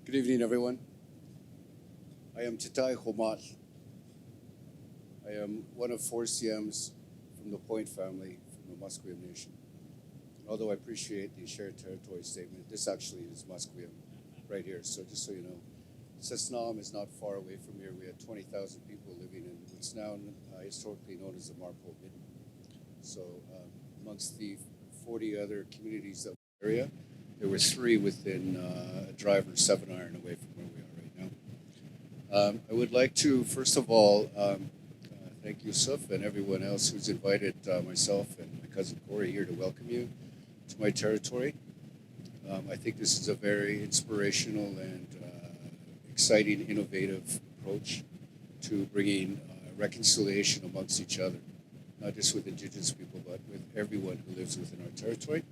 Good evening, everyone. I am Titai Homat. I am one of four CMs from the Point family from the Musqueam Nation. Although I appreciate the shared territory statement, this actually is Musqueam right here. So just so you know, Sesnam is not far away from here. We had 20,000 people living in what's now historically known as the Marpole Midden. So amongst the 40 other communities that were in the area, there were three within a drive or 7-iron away from where we are right now. I would like to, first of all, thank Yusuf and everyone else who's invited myself and my cousin Kory here to welcome you to my territory. I think this is a very inspirational and exciting, innovative approach to bringing reconciliation amongst each other, not just with Indigenous people, but with everyone who lives within our territory.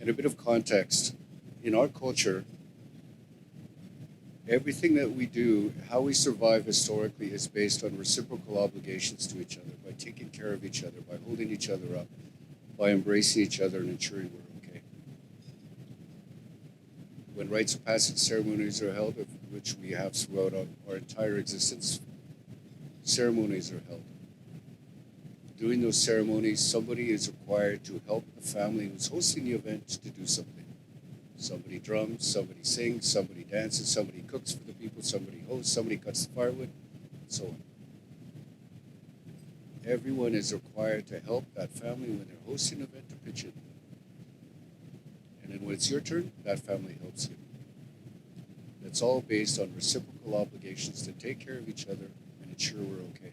And a bit of context, in our culture, everything that we do, how we survive historically, is based on reciprocal obligations to each other, by taking care of each other, by holding each other up, by embracing each other and ensuring we're okay. When rites of passage ceremonies are held, of which we have throughout our entire existence, ceremonies are held. During those ceremonies, somebody is required to help the family who's hosting the event to do something. Somebody drums, somebody sings, somebody dances, somebody cooks for the people, somebody hosts, somebody cuts the firewood, and so on. Everyone is required to help that family when they're hosting an event to pitch in. And then when it's your turn, that family helps you. It's all based on reciprocal obligations to take care of each other and ensure we're okay.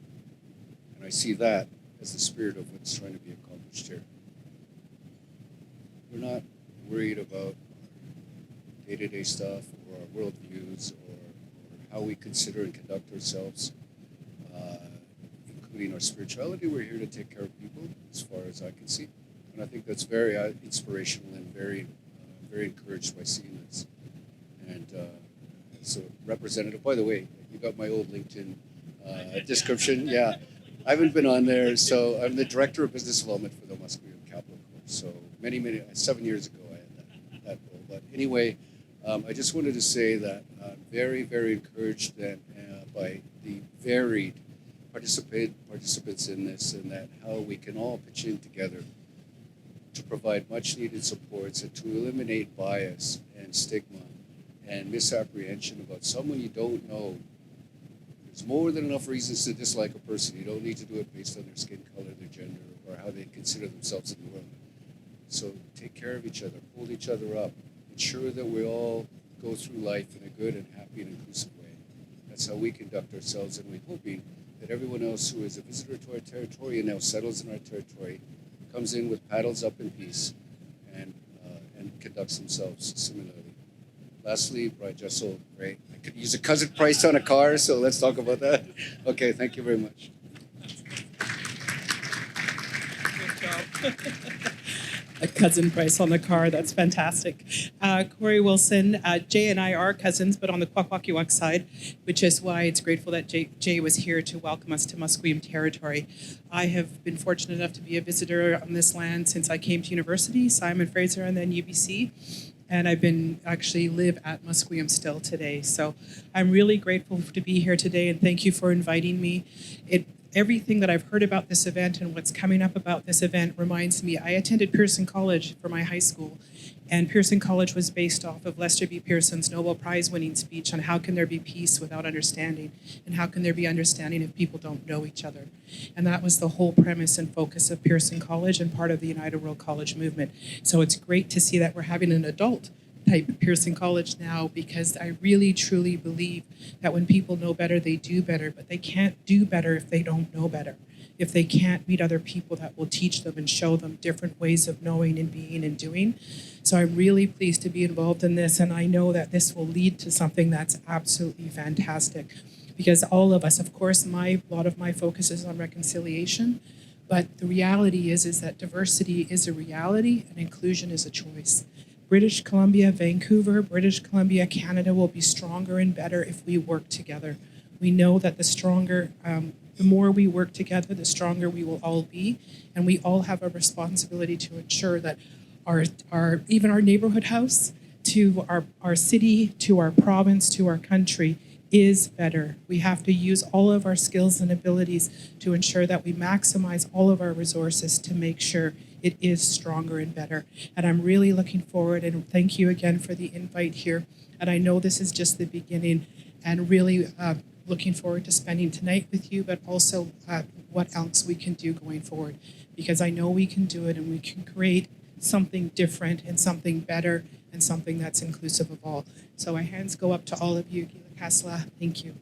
And I see that as the spirit of what's trying to be accomplished here. We're not worried about day-to-day stuff or our worldviews or how we consider and conduct ourselves, including our spirituality. We're here to take care of people as far as I can see. And I think that's very inspirational and very encouraged by seeing this. And so representative, by the way, you got my old LinkedIn description. Yeah, I haven't been on there. So I'm the Director of Business Development for the Musqueam Capital Corp. So many, 7 years ago, I had that role. But anyway, I just wanted to say that I'm very encouraged that, by the varied participants in this, and that how we can all pitch in together to provide much needed supports and to eliminate bias and stigma and misapprehension about someone you don't know. There's more than enough reasons to dislike a person. You don't need to do it based on their skin color, their gender, or how they consider themselves in the world. So take care of each other, hold each other up, ensure that we all go through life in a good and happy and inclusive way. That's how we conduct ourselves, and we're hoping that everyone else who is a visitor to our territory and now settles in our territory comes in with paddles up in peace and conducts themselves similarly. Lastly, Brian Jessel, great. I could use a cousin price on a car, so let's talk about that. Okay, thank you very much. Good job. A cousin price on the car, that's fantastic. Kory Wilson, Jay and I are cousins, but on the Kwakwaka'wakw side, which is why it's grateful that Jay was here to welcome us to Musqueam territory. I have been fortunate enough to be a visitor on this land since I came to university, Simon Fraser and then UBC. And I've been actually live at Musqueam still today. So I'm really grateful to be here today, and thank you for inviting me. Everything that I've heard about this event and what's coming up about this event reminds me, I attended Pearson College for my high school, and Pearson College was based off of Lester B. Pearson's Nobel Prize winning speech on how can there be peace without understanding, and how can there be understanding if people don't know each other. And that was the whole premise and focus of Pearson College and part of the United World College movement. So it's great to see that we're having an adult type Pearson College now, because I really truly believe that when people know better, they do better, but they can't do better if they don't know better. If they can't meet other people that will teach them and show them different ways of knowing and being and doing. So I'm really pleased to be involved in this, and I know that this will lead to something that's absolutely fantastic. Because all of us, of course, a lot of my focus is on reconciliation, but the reality is that diversity is a reality and inclusion is a choice. British Columbia, Vancouver, British Columbia, Canada will be stronger and better if we work together. We know that the more we work together, the stronger we will all be, and we all have a responsibility to ensure that even our neighborhood house to our city, to our province, to our country is better. We have to use all of our skills and abilities to ensure that we maximize all of our resources to make sure it is stronger and better. And I'm really looking forward, and thank you again for the invite here. And I know this is just the beginning, and really looking forward to spending tonight with you, but also what else we can do going forward. Because I know we can do it, and we can create something different and something better and something that's inclusive of all. So my hands go up to all of you. Thank you.